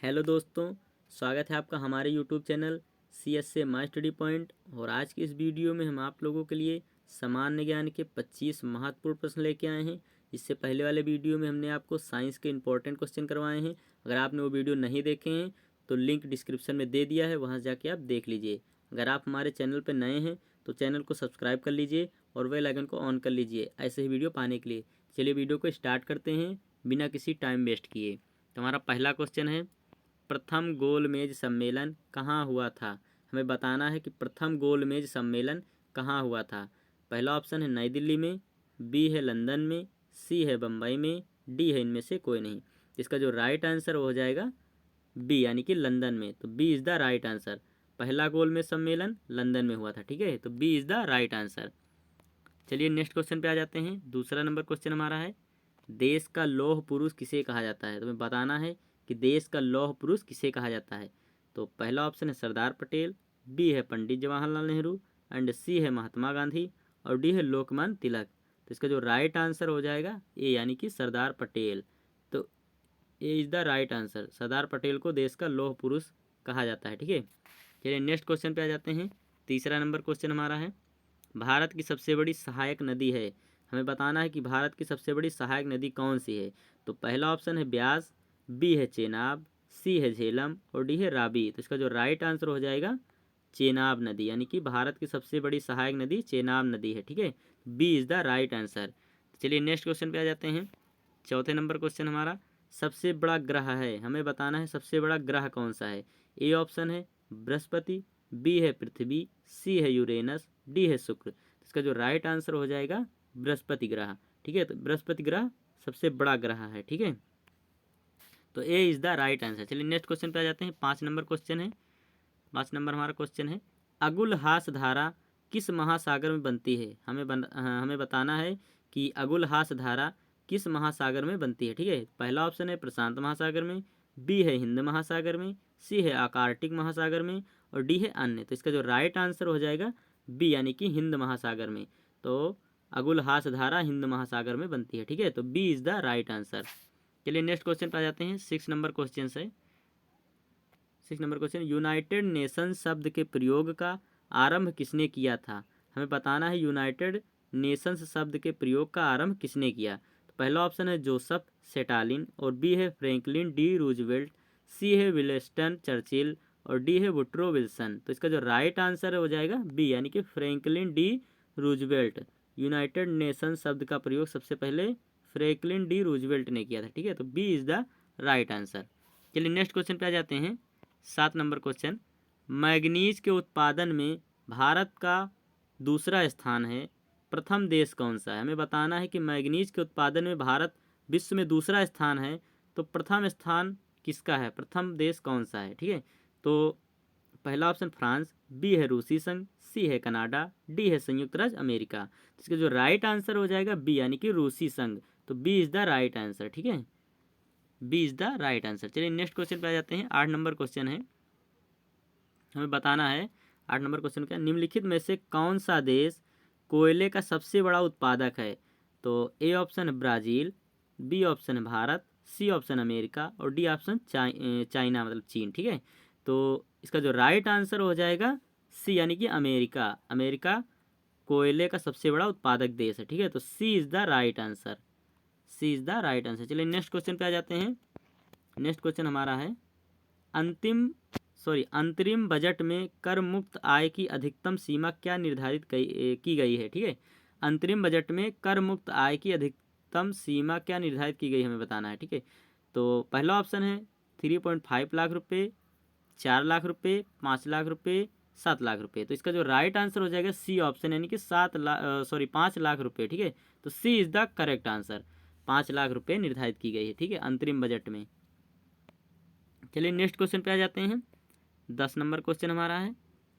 Hello दोस्तों, स्वागत है आपका हमारे YouTube channel CSA my study point. और आज की इस वीडियो में हम आप लोगों के लिए सामान्य ज्ञान के 25 महत्वपूर्ण प्रश्न लेके आए हैं। इससे पहले वाले वीडियो में हमने आपको साइंस के इंपॉर्टेंट क्वेश्चन करवाए हैं। अगर आपने वो वीडियो नहीं देखे हैं तो लिंक डिस्क्रिप्शन में दे दिया है, वहाँ जाके आप देख लीजिए। अगर आप हमारे चैनल पर नए हैं तो चैनल को सब्सक्राइब कर लीजिए और बेल आइकन को ऑन कर लीजिए ऐसे ही वीडियो पाने के लिए। चलिए वीडियो को स्टार्ट करते हैं बिना किसी टाइम वेस्ट किए। तो हमारा पहला क्वेश्चन है, प्रथम गोलमेज सम्मेलन कहाँ हुआ था। हमें बताना है कि प्रथम गोलमेज सम्मेलन कहाँ हुआ था। पहला ऑप्शन है नई दिल्ली में, बी है लंदन में, सी है बम्बई में, डी है इनमें से कोई नहीं। इसका जो राइट आंसर हो जाएगा बी यानी कि लंदन में। तो B is the right answer. पहला गोलमेज सम्मेलन लंदन में हुआ था। ठीक है, तो B is the right answer. चलिए नेक्स्ट क्वेश्चन पे आ जाते हैं। दूसरा नंबर क्वेश्चन हमारा है, देश का लौह पुरुष किसे कहा जाता है। तो हमें बताना है कि देश का लौह पुरुष किसे कहा जाता है। तो पहला ऑप्शन है सरदार पटेल, बी है पंडित जवाहरलाल नेहरू, एंड सी है महात्मा गांधी, और डी है लोकमान्य तिलक। तो इसका जो राइट आंसर हो जाएगा ए यानी कि सरदार पटेल। तो A is the right answer. Sardar Patel को देश का लौह पुरुष कहा जाता है। ठीक है, चलिए नेक्स्ट क्वेश्चन पे आ जाते हैं। तीसरा नंबर क्वेश्चन हमारा है, भारत की सबसे बड़ी सहायक नदी है। हमें बताना है कि भारत की सबसे बड़ी सहायक नदी कौन सी है। तो पहला ऑप्शन है ब्यास, बी है चेनाब, सी है झेलम, और डी है राबी। तो इसका जो राइट आंसर हो जाएगा चेनाब नदी, यानी कि भारत की सबसे बड़ी सहायक नदी चेनाब नदी है। ठीक है, B is the right answer. चलिए नेक्स्ट क्वेश्चन पे आ जाते हैं। चौथे नंबर क्वेश्चन हमारा, सबसे बड़ा ग्रह है। हमें बताना है सबसे बड़ा ग्रह कौन सा है। ए ऑप्शन है बृहस्पति, बी है पृथ्वी, सी है यूरेनस, डी है शुक्र। इसका जो राइट आंसर हो जाएगा बृहस्पति ग्रह। ठीक है, तो बृहस्पति ग्रह सबसे बड़ा ग्रह है। ठीक है, तो A is the right answer. चलिए नेक्स्ट क्वेश्चन पे आ जाते हैं। 5 नंबर क्वेश्चन है। 5 नंबर हमारा क्वेश्चन है, अगुलहास धारा किस महासागर में बनती है। हमें बताना है कि अगुलहास धारा किस महासागर में बनती है। ठीक है, पहला ऑप्शन है प्रशांत महासागर में, बी है हिंद महासागर में, सी है आर्कटिक महासागर में, और डी है अन्य। तो इसका जो राइट आंसर हो जाएगा बी यानी कि हिंद महासागर में। तो अगुलहास धारा हिंद महासागर में बनती है। ठीक है, तो B is the right answer. चलिए नेक्स्ट क्वेश्चन पे आ जाते हैं। 6 नंबर क्वेश्चन है। 6 नंबर क्वेश्चन, यूनाइटेड नेशन शब्द के प्रयोग का आरंभ किसने किया था। हमें बताना है यूनाइटेड नेशंस शब्द के प्रयोग का आरंभ किसने किया। तो पहला ऑप्शन है जोसेफ स्टालिन, और बी है फ्रैंकलिन डी रूजवेल्ट, सी है विंस्टन चर्चिल, और डी है वुड्रो विल्सन। तो इसका जो राइट आंसर हो जाएगा बी यानी कि Franklin D Roosevelt. United nation शब्द का प्रयोग सबसे पहले फ्रैंकलिन डी रूजवेल्ट ने किया था। ठीक है, तो B is the right answer. चलिए नेक्स्ट क्वेश्चन पे आ जाते हैं। 7 नंबर क्वेश्चन, मैग्नीज के उत्पादन में भारत का दूसरा स्थान है, प्रथम देश कौन सा है। हमें बताना है कि मैग्नीज के उत्पादन में भारत विश्व में दूसरा स्थान है, तो प्रथम स्थान किसका है, प्रथम देश कौन सा है। ठीक है, तो पहला ऑप्शन फ्रांस, बी है रूसी संघ, सी है कनाडा, डी है संयुक्त राज्य अमेरिका। तो इसका जो राइट आंसर हो जाएगा बी यानी कि रूसी संघ। तो B is the right answer. ठीक है, B is the right answer. चलिए नेक्स्ट क्वेश्चन पे आ जाते हैं। 8 नंबर क्वेश्चन है। हमें बताना है 8 नंबर क्वेश्चन क्या, निम्नलिखित में से कौन सा देश कोयले का सबसे बड़ा उत्पादक है। तो ए ऑप्शन है ब्राज़ील, बी ऑप्शन है भारत, सी ऑप्शन अमेरिका, और डी ऑप्शन चाइना मतलब चीन। ठीक है, तो इसका जो राइट आंसर हो जाएगा सी यानी कि अमेरिका। अमेरिका कोयले का सबसे बड़ा उत्पादक देश है। ठीक है, तो C is the right answer. C is the right answer. चलिए नेक्स्ट क्वेश्चन पे आ जाते हैं। नेक्स्ट क्वेश्चन हमारा है, अंतरिम बजट में कर मुक्त आय की अधिकतम सीमा क्या निर्धारित की गई है। ठीक है, अंतरिम बजट में कर मुक्त आय की अधिकतम सीमा क्या निर्धारित की गई हमें बताना है। ठीक है, तो पहला ऑप्शन है 3.5 लाख रुपये, 4 लाख रुपये, 5 लाख रुपये, 7 लाख रुपये। तो इसका जो राइट आंसर हो जाएगा सी ऑप्शन यानी कि 5 लाख रुपये। ठीक है, तो C is the correct answer. 5 lakh रुपये निर्धारित की गई है। ठीक है, अंतरिम बजट में। चलिए नेक्स्ट क्वेश्चन पे आ जाते हैं। 10 नंबर क्वेश्चन हमारा है,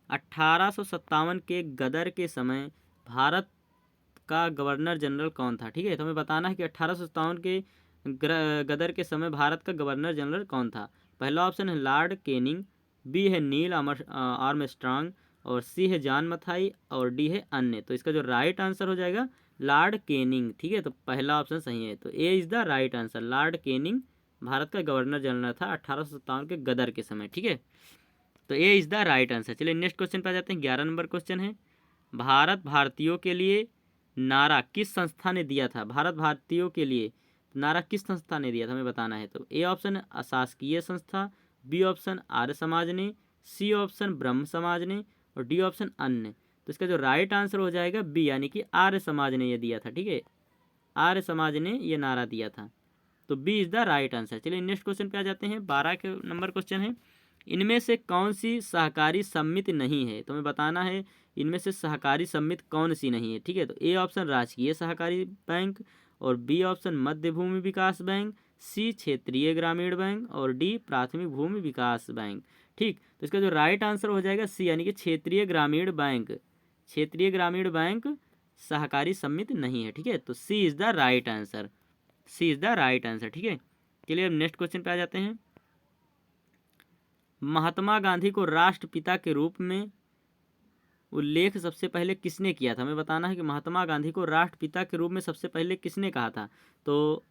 1857 के गदर के समय भारत का गवर्नर जनरल कौन था। ठीक है, तो हमें बताना है कि 1857 के गदर के समय भारत का गवर्नर जनरल कौन था। पहला ऑप्शन है लॉर्ड केनिंग, बी है नील आर्मस्ट्रांग, और सी है जॉन मथाई, और डी है अन्य। तो इसका जो राइट आंसर हो जाएगा लॉर्ड केनिंग। ठीक है, तो पहला ऑप्शन सही है, तो A is the right answer, Lord Canning Bharat का गवर्नर जनरल था 1857 के गदर के समय, ठीक है। तो A is the right answer. चलिए नेक्स्ट क्वेश्चन पे आ जाते हैं। 11 नंबर क्वेश्चन है, भारत भारतीयों के लिए नारा किस संस्था ने दिया था? भारत भारतीयों के लिए नारा किस संस्था ने दिया था, हमें बताना है। तो ए ऑप्शन अशासकीय संस्था, बी ऑप्शन आर्य समाज ने, सी ऑप्शन ब्रह्म समाज ने, और डी ऑप्शन अन्य। तो इसका जो राइट आंसर हो जाएगा बी, यानी कि आर्य समाज ने ये दिया था, ठीक है। आर्य समाज ने ये नारा दिया था, तो B is the right answer. चलिए नेक्स्ट क्वेश्चन पे आ जाते हैं। 12 के नंबर क्वेश्चन है, इनमें से कौन सी सहकारी समिति नहीं है? तो हमें बताना है इनमें से सहकारी समिति कौन सी नहीं है, ठीक है। तो ए ऑप्शन राजकीय सहकारी बैंक, और बी ऑप्शन मध्य भूमि विकास बैंक, सी क्षेत्रीय ग्रामीण बैंक, और डी प्राथमिक भूमि विकास बैंक, ठीक। तो इसका जो राइट आंसर हो जाएगा सी, यानी कि क्षेत्रीय ग्रामीण बैंक। क्षेत्रीय ग्रामीण बैंक सहकारी समिति नहीं है, ठीक है। तो C is the right answer, C is the right answer, ठीक है। चलिए अब नेक्स्ट क्वेश्चन पे आ जाते हैं। महात्मा गांधी को राष्ट्रपिता के रूप में उल्लेख सबसे पहले किसने किया था? हमें बताना है कि महात्मा गांधी को राष्ट्रपिता के रूप में सबसे पहले किसने कहा था। तो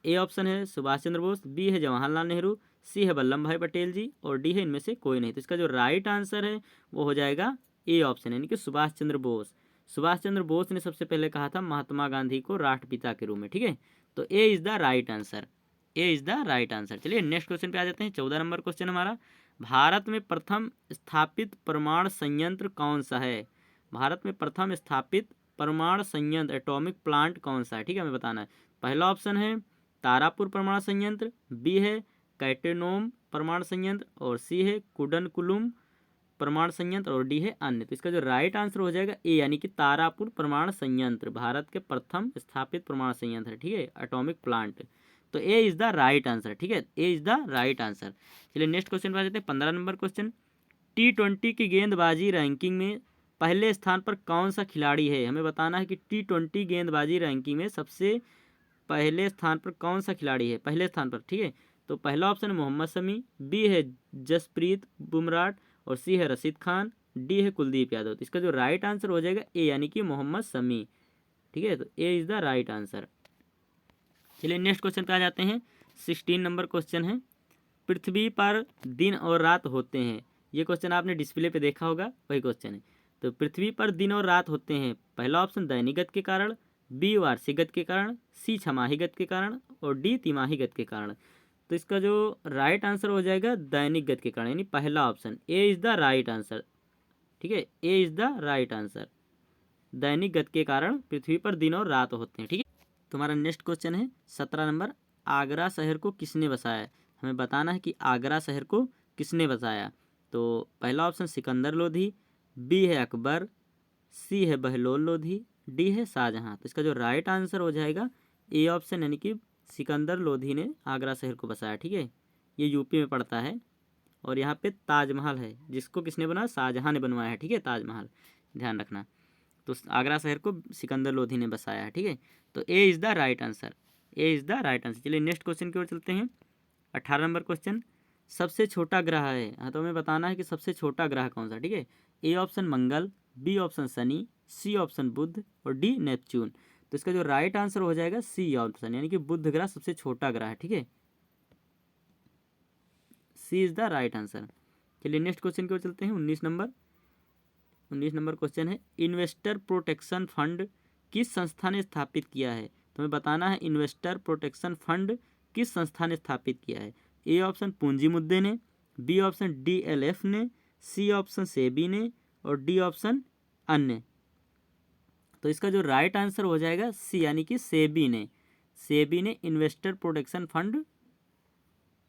ए ऑप्शन है सुभाष चंद्र बोस, बी है जवाहरलाल नेहरू, सी है वल्लभ भाई पटेल जी, और डी है इनमें से कोई नहीं। तो इसका जो राइट आंसर है वो हो जाएगा ए ऑप्शन, यानी कि सुभाष चंद्र बोस। सुभाष चंद्र बोस ने सबसे पहले कहा था महात्मा गांधी को राष्ट्रपिता के रूप में, ठीक है। तो A is the right answer, A is the right answer. चलिए नेक्स्ट क्वेश्चन पे आ जाते हैं। 14 नंबर क्वेश्चन हमारा, भारत में प्रथम स्थापित परमाणु संयंत्र कौन सा है? भारत में प्रथम स्थापित परमाणु संयंत्र एटॉमिक प्लांट कौन सा है, ठीक है, हमें बताना है। पहला ऑप्शन है तारापुर परमाणु संयंत्र, बी है कैटेनोम परमाणु संयंत्र, और सी है कुडनकुलुम परमाणु संयंत्र, और डी है अन्य। तो इसका जो राइट आंसर हो जाएगा ए, यानी कि तारापुर परमाणु संयंत्र भारत के प्रथम स्थापित परमाणु संयंत्र है, ठीक है, एटॉमिक प्लांट। तो A is the right answer, ठीक है, ए इज़ द राइट आंसर। चलिए नेक्स्ट क्वेश्चन पे आ जाते हैं। 15 नंबर क्वेश्चन, T20 की गेंदबाजी रैंकिंग में पहले स्थान पर कौन सा खिलाड़ी है? हमें बताना है कि T20 गेंदबाजी रैंकिंग में सबसे पहले स्थान पर कौन सा खिलाड़ी है, पहले स्थान पर, ठीक है। तो पहला ऑप्शन है मोहम्मद शमी, बी है जसप्रीत बुमराह, और सी है रशीद खान, डी है कुलदीप यादव। तो इसका जो राइट आंसर हो जाएगा ए, यानी कि मोहम्मद शमी, ठीक है। तो A is the right answer. चलिए नेक्स्ट क्वेश्चन पे आ जाते हैं। 16 नंबर क्वेश्चन है, पृथ्वी पर दिन और रात होते हैं। ये क्वेश्चन आपने डिस्प्ले पे देखा होगा, वही क्वेश्चन है। तो पृथ्वी पर दिन और रात होते हैं, पहला ऑप्शन दैनिक गति के कारण, बी वार्षिक गति के कारण, सी छमाही गति के कारण, और डी तिमाही गति के कारण। तो इसका जो राइट आंसर हो जाएगा दैनिक गति के कारण, यानी पहला option A is the right answer, ठीक है, ए इज़ द राइट आंसर। दैनिक गति के कारण पृथ्वी पर दिन और रात होते हैं, ठीक है। तुम्हारा नेक्स्ट क्वेश्चन है 17 नंबर, आगरा शहर को किसने बसाया? हमें बताना है कि आगरा शहर को किसने बसाया। तो पहला ऑप्शन सिकंदर लोधी, बी है अकबर, सी है बहलोल लोधी, डी है शाहजहां। तो इसका जो राइट आंसर हो जाएगा ए ऑप्शन, यानी कि सिकंदर लोधी ने आगरा शहर को बसाया, ठीक है। ये यूपी में पड़ता है, और यहाँ पे ताजमहल है, जिसको किसने बनाया? शाहजहां ने बनवाया है, ठीक है, ताजमहल, ध्यान रखना। तो आगरा शहर को सिकंदर लोधी ने बसाया है, ठीक है। तो A is the right answer, A is the right answer. चलिए नेक्स्ट क्वेश्चन की ओर चलते हैं। 18 नंबर क्वेश्चन, सबसे छोटा ग्रह है, हाँ, तो हमें बताना है कि सबसे छोटा ग्रह कौन सा, ठीक है। A option Mangal, B option Shani, C option Budh, और डी नेपच्यून। तो इसका जो राइट आंसर हो जाएगा सी ऑप्शन, यानी कि बुध ग्रह सबसे छोटा ग्रह है, ठीक है, सी इज़ द राइट आंसर। चलिए नेक्स्ट क्वेश्चन की ओर चलते हैं। 19 नंबर क्वेश्चन है, इन्वेस्टर प्रोटेक्शन फंड किस संस्था ने स्थापित किया है? तो हमें बताना है इन्वेस्टर प्रोटेक्शन फंड किस संस्था ने स्थापित किया है। ए ऑप्शन पूंजी मुद्दे ने, बी ऑप्शन DLF ने, सी ऑप्शन सेबी ने, और डी ऑप्शन अन्य। तो इसका जो राइट आंसर हो जाएगा सी, यानी कि सेबी ने, सेबी ने इन्वेस्टर प्रोटेक्शन फंड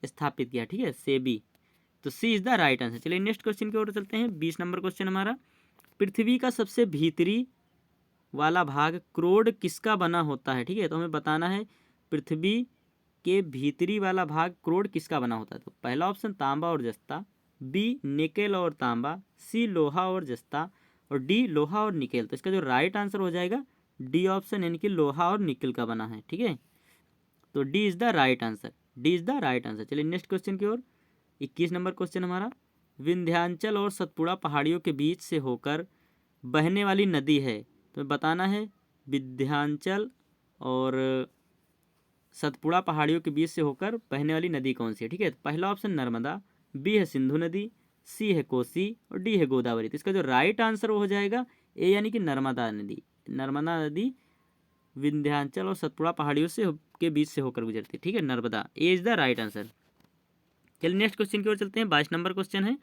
स्थापित किया, ठीक है, सेबी। तो C is the right answer. चलिए नेक्स्ट क्वेश्चन की ओर चलते हैं। 20 नंबर क्वेश्चन हमारा, पृथ्वी का सबसे भीतरी वाला भाग क्रोड किसका बना होता है, ठीक है। तो हमें बताना है पृथ्वी के भीतरी वाला भाग क्रोड किसका बना होता है। तो पहला ऑप्शन तांबा और जस्ता, बी निकेल और तांबा, सी लोहा और जस्ता, और डी लोहा और निकेल। तो इसका जो राइट आंसर हो जाएगा डी ऑप्शन, यानी कि लोहा और निकेल का बना है, ठीक है। तो D is the right answer, D is the right answer. चलिए नेक्स्ट क्वेश्चन की ओर। 21 नंबर क्वेश्चन हमारा, विंध्याचल और सतपुड़ा पहाड़ियों के बीच से होकर बहने वाली नदी है। तो बताना है विंध्याचल और सतपुड़ा पहाड़ियों के बीच से होकर बहने वाली नदी कौन सी है? ठीक है, तो पहला ऑप्शन नर्मदा, बी है सिंधु नदी, सी है कोसी और डी है गोदावरी। तो इसका जो राइट आंसर वो हो जाएगा ए यानी कि नर्मदा नदी। नर्मदा नदी विंध्याचल और सतपुड़ा पहाड़ियों से के बीच से होकर गुजरती है। ठीक है, नर्मदा, ए इज द राइट आंसर। चलिए नेक्स्ट क्वेश्चन की ओर चलते हैं। 22 नंबर क्वेश्चन है,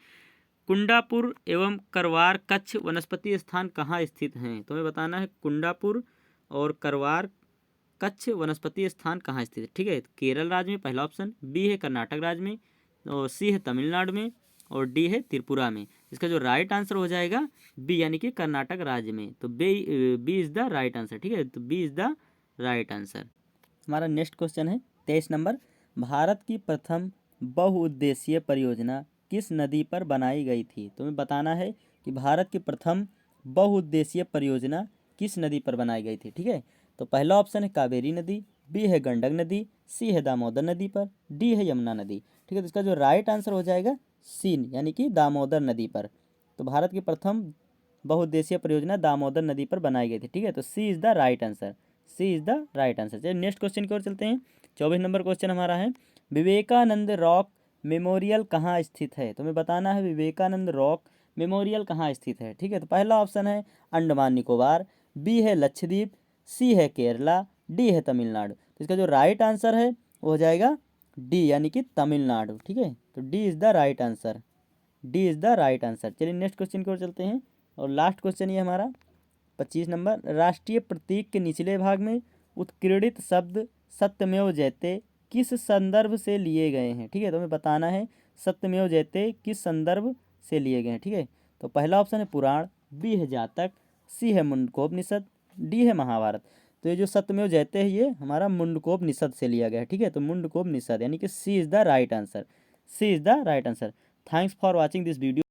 कुंडापुर एवं करवार कच्छ वनस्पति स्थान कहाँ स्थित हैं? तो हमें बताना है कुंडापुर और करवार कच्छ वनस्पति स्थान कहाँ स्थित है। ठीक है, केरल राज्य में पहला ऑप्शन, बी है कर्नाटक राज्य में, और सी है तमिलनाडु में, और डी है त्रिपुरा में। इसका जो राइट आंसर हो जाएगा बी यानी कि कर्नाटक राज्य में। तो B is the right answer. ठीक है, तो B is the right answer. हमारा नेक्स्ट क्वेश्चन है 23 नंबर, भारत की प्रथम बहुउद्देशीय परियोजना किस नदी पर बनाई गई थी? तो हमें बताना है कि भारत की प्रथम बहुउद्देशीय परियोजना किस नदी पर बनाई गई थी। ठीक है, तो पहला ऑप्शन है कावेरी नदी, बी है गंडक नदी, सी है दामोदर नदी पर, डी है यमुना नदी। ठीक है, तो इसका जो राइट आंसर हो जाएगा सी यानी कि दामोदर नदी पर। तो भारत की प्रथम बहुउद्देशीय परियोजना दामोदर नदी पर बनाई गई थी। ठीक है, तो C is the right answer. C is the right answer. चलिए नेक्स्ट क्वेश्चन की ओर चलते हैं। 24 नंबर क्वेश्चन हमारा है, विवेकानंद रॉक मेमोरियल कहाँ स्थित है? तो हमें बताना है विवेकानंद रॉक मेमोरियल कहाँ स्थित है। ठीक है, तो पहला ऑप्शन है अंडमान निकोबार, बी है लक्षद्वीप, सी है केरला, डी है तमिलनाडु। तो इसका जो राइट आंसर है वो हो जाएगा डी यानी कि तमिलनाडु। ठीक है, तो D is the right answer. D is the right answer. चलिए नेक्स्ट क्वेश्चन की ओर चलते हैं और लास्ट क्वेश्चन ये हमारा 25 नंबर, राष्ट्रीय प्रतीक के निचले भाग में उत्कीर्णित शब्द सत्यमेव जयते किस संदर्भ से लिए गए हैं? ठीक है, तो हमें बताना है सत्यमेव जयते किस संदर्भ से लिए गए हैं। ठीक है, तो पहला ऑप्शन है पुराण, बी है जातक, सी है मुंडकोपनिषद, डी है महाभारत। तो ये जो सत्यमेव जयते है ये हमारा मुंडकोपनिषद से लिया गया है। ठीक है, तो मुंडकोपनिषद यानी कि C is the right answer. C is the right answer. Thanks for watching this video.